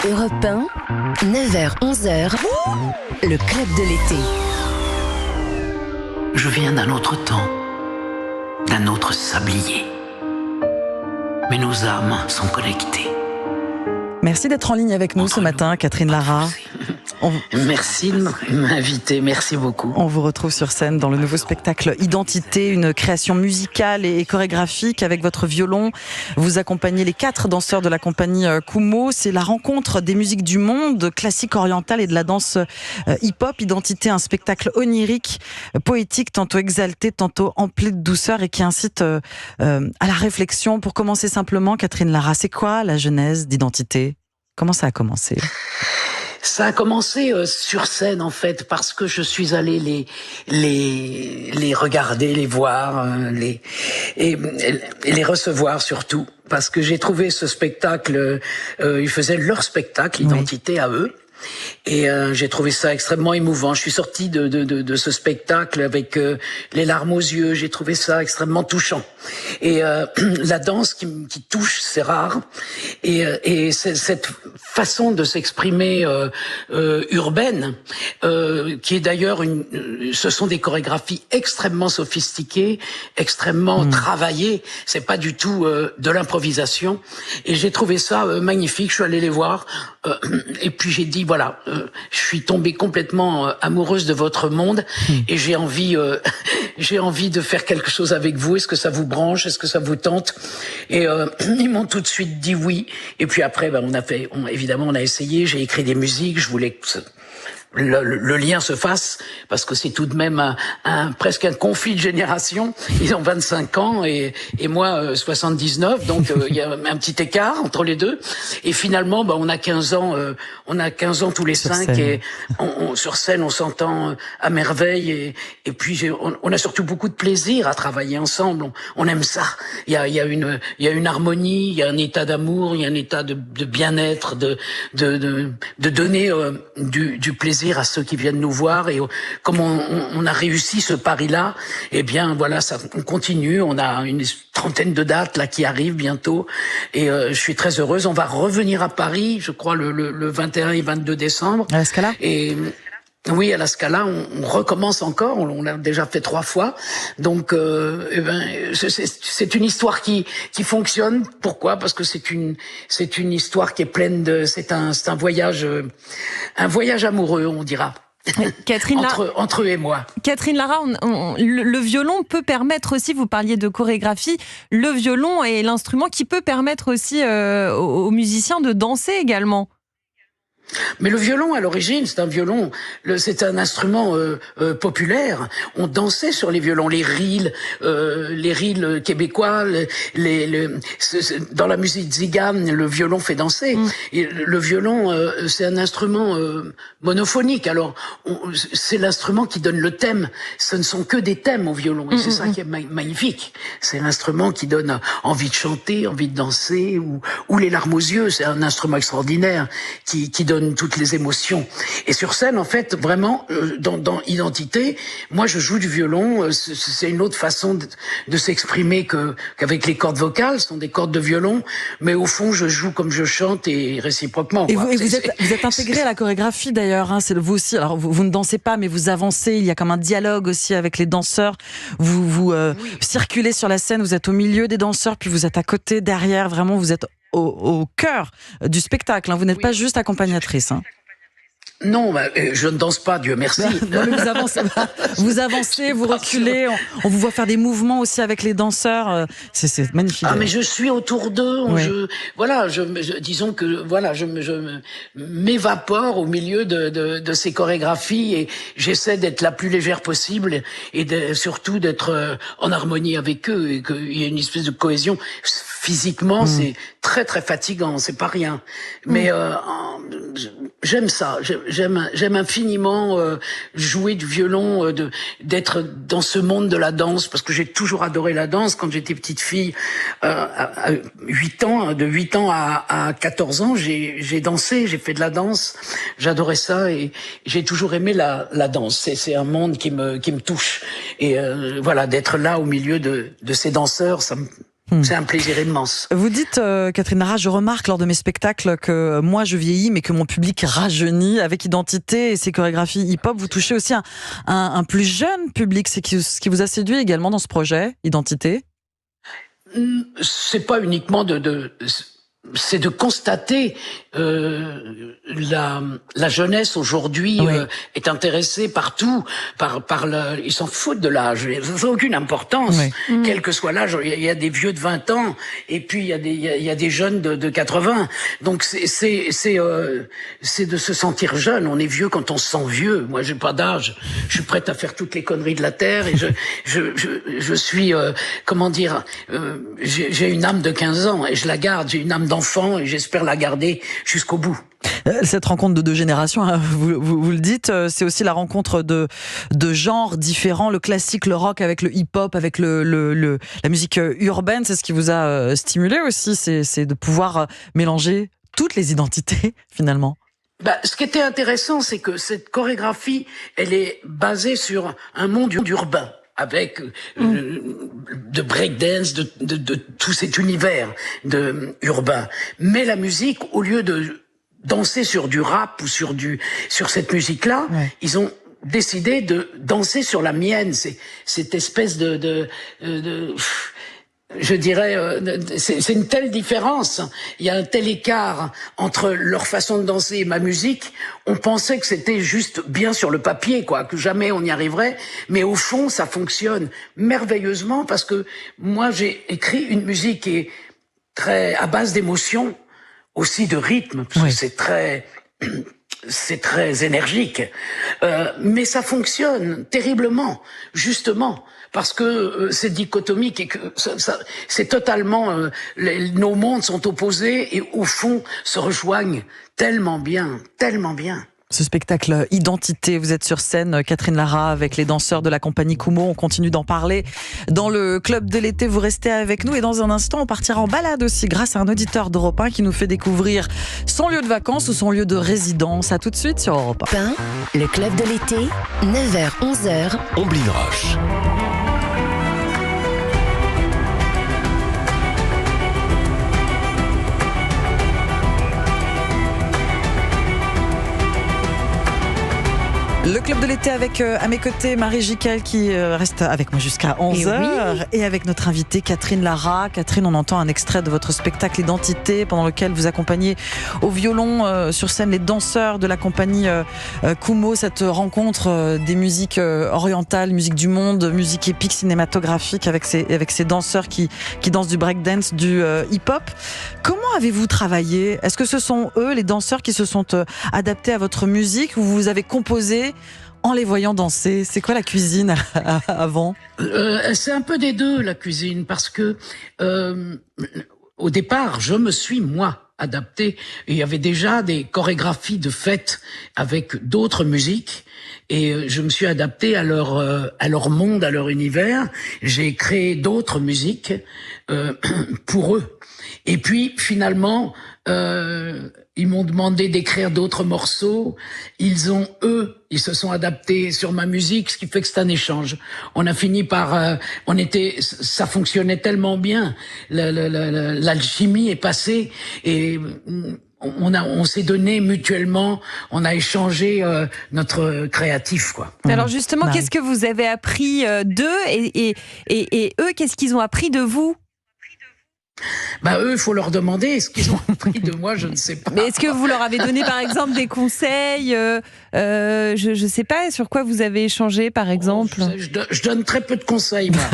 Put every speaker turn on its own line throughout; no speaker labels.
Europe 1, 9h-11h, le club de l'été.
Je viens d'un autre temps, d'un autre sablier. Mais nos âmes sont connectées.
Merci d'être en ligne avec nous ce matin, Catherine Lara.
Merci de m'inviter, merci beaucoup.
On vous retrouve sur scène dans le nouveau spectacle Identité, une création musicale et chorégraphique avec votre violon. Vous accompagnez les 4 danseurs de la compagnie Kumo. C'est la rencontre des musiques du monde, classique orientale et de la danse hip-hop. Identité, un spectacle onirique, poétique, tantôt exalté, tantôt empli de douceur et qui incite à la réflexion. Pour commencer simplement, Catherine Lara, c'est quoi la genèse d'Identité ? Comment ça a commencé ?
Ça a commencé sur scène en fait parce que je suis allé les regarder, les voir, et les recevoir surtout parce que j'ai trouvé ce spectacle, ils faisaient leur spectacle Identité à eux. Et j'ai trouvé ça extrêmement émouvant. Je suis sortie de ce spectacle avec les larmes aux yeux. J'ai trouvé ça extrêmement touchant. Et la danse qui touche, c'est rare. Et cette façon de s'exprimer urbaine, qui est d'ailleurs ce sont des chorégraphies extrêmement sophistiquées, extrêmement travaillées. C'est pas du tout de l'improvisation. Et j'ai trouvé ça magnifique. Je suis allée les voir. Et puis j'ai dit voilà, je suis tombée complètement amoureuse de votre monde et j'ai envie de faire quelque chose avec vous. Est-ce que ça vous branche? Est-ce que ça vous tente? Et ils m'ont tout de suite dit oui. Et puis après, évidemment, on a essayé. J'ai écrit des musiques. Je voulais que le lien se fasse parce que c'est tout de même presque un conflit de génération. Ils ont 25 ans et moi 79, donc il y a un petit écart entre les deux. Et finalement, on a 15 ans, tous les 5 et sur scène on s'entend à merveille et puis on a surtout beaucoup de plaisir à travailler ensemble. On aime ça. Il y a une harmonie, il y a un état d'amour, il y a un état de bien-être, de donner du plaisir à ceux qui viennent nous voir et comme on a réussi ce pari-là, eh bien voilà, on continue. On a une 30aine de dates là qui arrivent bientôt et je suis très heureuse. On va revenir à Paris, je crois le 21 et 22 décembre.
À la Scala.
Et oui, à la Scala, on recommence encore. On l'a déjà fait 3 fois. Donc, c'est une histoire qui fonctionne. Pourquoi? Parce que c'est une histoire qui est pleine c'est un voyage amoureux, on dira.
Catherine
entre eux et moi.
Catherine Lara, le violon peut permettre aussi, vous parliez de chorégraphie, le violon est l'instrument qui peut permettre aussi aux musiciens de danser également.
Mais le violon, à l'origine, c'est un instrument populaire. On dansait sur les violons, les reels québécois, dans la musique tzigane, le violon fait danser. Et le violon, c'est un instrument monophonique. Alors, c'est l'instrument qui donne le thème. Ce ne sont que des thèmes au violon. Et c'est ça qui est magnifique. C'est l'instrument qui donne envie de chanter, envie de danser, ou les larmes aux yeux. C'est un instrument extraordinaire qui donne toutes les émotions. Et sur scène, en fait, vraiment, dans Identité, moi, je joue du violon. C'est une autre façon de s'exprimer qu'avec les cordes vocales. Ce sont des cordes de violon. Mais au fond, je joue comme je chante et réciproquement.
Et vous êtes intégré à la chorégraphie, d'ailleurs. Hein, c'est vous aussi. Alors, vous ne dansez pas, mais vous avancez. Il y a comme un dialogue aussi avec les danseurs. Vous circulez sur la scène. Vous êtes au milieu des danseurs, puis vous êtes à côté, derrière. Vraiment, vous êtes au cœur du spectacle. Hein. Vous n'êtes pas juste accompagnatrice. Hein.
Non, je ne danse pas, Dieu merci.
Non, mais vous avancez, vous reculez. On vous voit faire des mouvements aussi avec les danseurs. C'est magnifique.
Ah, mais je suis autour d'eux. Disons que je m'évapore au milieu de ces chorégraphies et j'essaie d'être la plus légère possible et surtout d'être en harmonie avec eux et qu'il y ait une espèce de cohésion. Physiquement, c'est très très fatigant, c'est pas rien. Mais j'aime ça. J'aime infiniment jouer du violon, d'être dans ce monde de la danse, parce que j'ai toujours adoré la danse. Quand j'étais petite fille, à 8 ans, de 8 ans à 14 ans, j'ai dansé, j'ai fait de la danse. J'adorais ça et j'ai toujours aimé la danse. C'est un monde qui me touche. Et voilà, d'être là au milieu de ces danseurs, C'est un plaisir immense.
Vous dites, Catherine Lara, je remarque lors de mes spectacles que moi je vieillis, mais que mon public rajeunit. Avec Identité et ses chorégraphies hip-hop, vous touchez aussi un plus jeune public. C'est ce qui vous a séduit également dans ce projet, Identité?
C'est pas uniquement c'est de constater la jeunesse aujourd'hui est intéressée partout ils s'en foutent de l'âge, ça n'a aucune importance, quel que soit l'âge. Il y a des vieux de 20 ans et puis il y a des jeunes de 80. Donc c'est de se sentir jeune. On est vieux quand on se sent vieux. Moi j'ai pas d'âge, je suis prête à faire toutes les conneries de la terre et je suis comment dire, j'ai une âme de 15 ans et je la garde. J'ai une âme d'enfant et j'espère la garder jusqu'au bout.
Cette rencontre de deux générations, hein, vous le dites, c'est aussi la rencontre de genres différents, le classique, le rock avec le hip-hop, avec la musique urbaine. C'est ce qui vous a stimulé aussi, c'est de pouvoir mélanger toutes les identités finalement.
Ce qui était intéressant, c'est que cette chorégraphie, elle est basée sur un monde urbain, avec de breakdance, de tout cet univers urbain. Mais la musique, au lieu de danser sur du rap ou sur cette musique-là, ils ont décidé de danser sur la mienne. C'est cette espèce je dirais, c'est une telle différence. Il y a un tel écart entre leur façon de danser et ma musique. On pensait que c'était juste bien sur le papier, quoi, que jamais on y arriverait. Mais au fond, ça fonctionne merveilleusement parce que moi, j'ai écrit une musique qui est très à base d'émotion, aussi de rythme, parce que c'est très énergique. Mais ça fonctionne terriblement, justement. Parce que c'est dichotomique et que c'est totalement nos mondes sont opposés et au fond se rejoignent tellement bien, tellement bien.
Ce spectacle Identité, vous êtes sur scène, Catherine Lara, avec les danseurs de la compagnie Kumo. On continue d'en parler dans le club de l'été. Vous restez avec nous et dans un instant, on partira en balade aussi grâce à un auditeur d'Europe 1 qui nous fait découvrir son lieu de vacances ou son lieu de résidence. À tout de suite sur Europe
1. Le club de l'été, 9h-11h.
Omblin Roche.
Le club de l'été avec à mes côtés Marie Jiquel qui reste avec moi jusqu'à 11h et avec notre invitée Catherine Lara. Catherine, on entend un extrait de votre spectacle Identité pendant lequel vous accompagnez au violon sur scène les danseurs de la compagnie Kumo, cette rencontre des musiques orientales, musique du monde, musique épique cinématographique avec ces danseurs qui dansent du breakdance, du hip-hop. Comment avez-vous travaillé? Est-ce que ce sont eux, les danseurs, qui se sont adaptés à votre musique ou vous avez composé en les voyant danser? C'est quoi la cuisine avant?
C'est un peu des deux, la cuisine, parce que au départ, je me suis, moi, adapté. Il y avait déjà des chorégraphies de fêtes avec d'autres musiques et je me suis adapté à leur monde, à leur univers. J'ai créé d'autres musiques pour eux. Et puis, finalement, ils m'ont demandé d'écrire d'autres morceaux. Ils se sont adaptés sur ma musique, ce qui fait que c'est un échange. On a fini par, ça fonctionnait tellement bien. L'alchimie est passée et on s'est donné mutuellement, on a échangé notre créatif, quoi.
Alors justement, qu'est-ce que vous avez appris d'eux et eux, qu'est-ce qu'ils ont appris de vous?
Eux, il faut leur demander ce qu'ils ont appris de moi, je ne sais pas.
Mais est-ce que vous leur avez donné par exemple des conseils? Je sais pas, sur quoi vous avez échangé par exemple?
Je donne très peu de conseils, moi.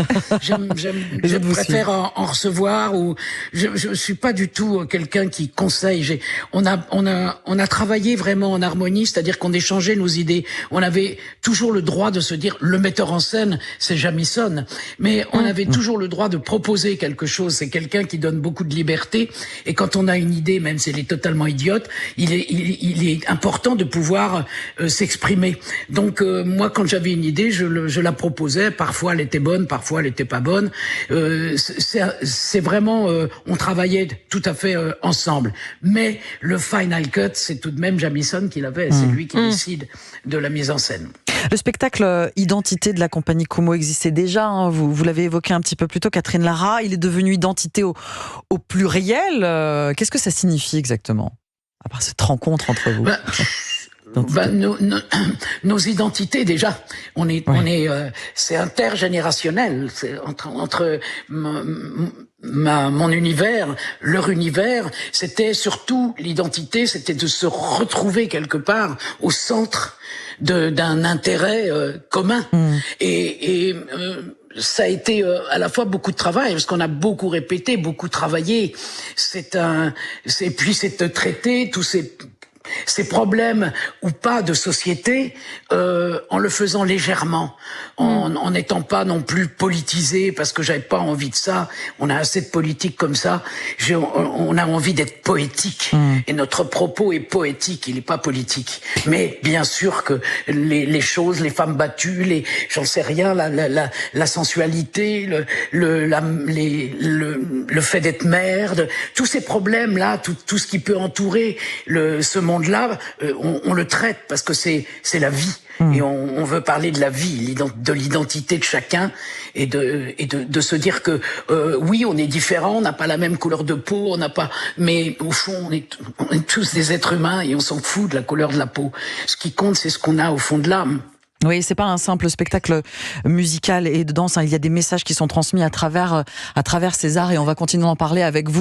Je préfère en recevoir ou je suis pas du tout quelqu'un qui conseille. On a travaillé vraiment en harmonie, c'est-à-dire qu'on échangeait nos idées. On avait toujours le droit de se dire le metteur en scène, c'est Jamison, mais on avait toujours le droit de proposer quelque chose. C'est quelqu'un qui donne beaucoup de liberté et quand on a une idée, même si elle est totalement idiote, il est important de pouvoir s'exprimer. Donc moi, quand j'avais une idée, je la proposais. Parfois, elle était bonne, parfois, elle était pas bonne. C'est vraiment, on travaillait tout à fait ensemble. Mais le final cut, c'est tout de même Jamison qui l'avait. C'est lui qui décide de la mise en scène.
Le spectacle Identité de la compagnie Kumo existait déjà, hein, vous l'avez évoqué un petit peu plus tôt, Catherine Lara, il est devenu Identité au pluriel. Qu'est-ce que ça signifie exactement, à part cette rencontre entre vous?
Nos identités déjà, c'est intergénérationnel, c'est entre mon univers, leur univers. C'était surtout l'identité, c'était de se retrouver quelque part au centre d'un intérêt commun. Et ça a été à la fois beaucoup de travail, parce qu'on a beaucoup répété, beaucoup travaillé. Puis c'est de traiter tous ces problèmes ou pas de société en le faisant légèrement, en n'étant pas non plus politisé, parce que j'avais pas envie de ça. On a assez de politique comme ça. On a envie d'être poétique, et notre propos est poétique, il est pas politique. Mais bien sûr que les choses, les femmes battues, j'en sais rien, la sensualité, le fait d'être mère, tous ces problèmes là, tout ce qui peut entourer ce monde-là, on le traite parce que c'est la vie. Et on veut parler de la vie, de l'identité de chacun, et de se dire que oui, on est différents, on n'a pas la même couleur de peau, mais au fond, on est tous des êtres humains et on s'en fout de la couleur de la peau. Ce qui compte, c'est ce qu'on a au fond de l'âme.
Oui, c'est pas un simple spectacle musical et de danse, hein. Il y a des messages qui sont transmis à travers ces arts, et on va continuer d'en parler avec vous.